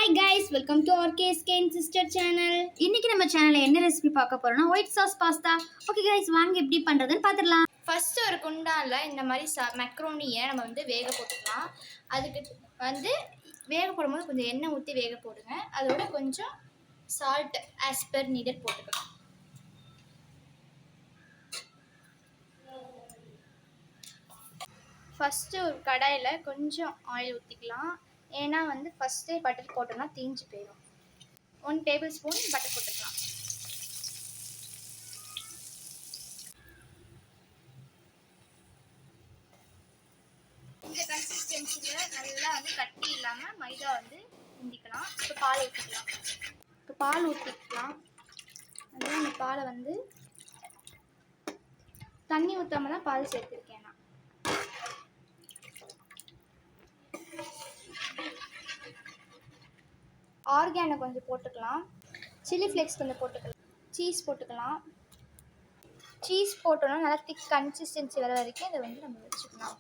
Hi guys, welcome to RKSK Sister channel. இன்னைக்கு நம்ம சேனல்ல என்ன ரெசிபி பார்க்க போறோம்னா white sauce pasta. Okay guys, வாங்க எப்படி பண்றதுன்னு பார்த்துடலாம். ஃபர்ஸ்ட் ஒரு குண்டான்ல இந்த மாதிரி மக்ரோனியை நம்ம வேக போட்டுக்கலாம். அதுக்கு வேக போடும்போது கொஞ்சம் எண்ணெய் ஊற்றி வேக போடுங்க. அதோட கொஞ்சம் சால்ட் ஆஸ் பெர் நீடட் போட்டுக்கலாம். ஃபஸ்ட்டு ஒரு கடாயில் கொஞ்சம் ஆயில் ஊற்றிக்கலாம். ஏன்னா ஃபஸ்ட்டே பட்டர் போட்டோம்னா தீஞ்சு போயிடும். 1 டேபிள் ஸ்பூன் பட்டர் போட்டுக்கலாம். இந்த கன்சிஸ்டன்சியில் நல்லா கட்டி இல்லாமல் மைதா கிண்டிக்கலாம். இப்போ பால் ஊற்றிக்கலாம். அதே அந்த பாலை தண்ணி ஊற்றாமல் தான் பால் சேர்த்துருக்கேன் நான். ஆர்கானை கொஞ்சம் போட்டுக்கலாம். சில்லி ஃப்ளேக்ஸ் கொஞ்சம் போட்டுக்கலாம். சீஸ் போட்டுக்கலாம். சீஸ் போட்டோன்னா நல்லா திக் கன்சிஸ்டன்சி வர வரைக்கும் இதை நம்ம வச்சுக்கலாம்.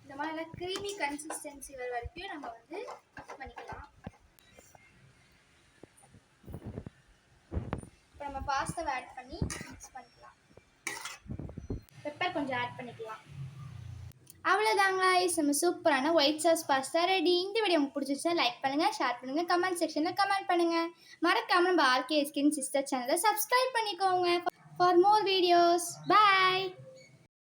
இந்த மாதிரி நல்லா க்ரீமி கன்சிஸ்டன்சி வர வரைக்கும் நம்ம மிக்ஸ் பண்ணிக்கலாம். இப்போ நம்ம பாஸ்தாவை ஆட் பண்ணி மிக்ஸ் பண்ணிக்கலாம். பெப்பர் கொஞ்சம் ஆட் பண்ணிக்கலாம். அவ்வளோதாங்க, நம்ம சூப்பரான ஒயிட் சாஸ் பாஸ்தா ரெடி. இந்த வீடியோ உங்களுக்கு பிடிச்சிருச்சா லைக் பண்ணுங்கள், ஷேர் பண்ணுங்கள், கமெண்ட் செக்ஷனில் கமெண்ட் பண்ணுங்கள். மறக்காமல் நம்ம RKSK Sister சேனலை சப்ஸ்கிரைப் பண்ணிக்கோங்க ஃபார் மோர் வீடியோஸ். பாய்.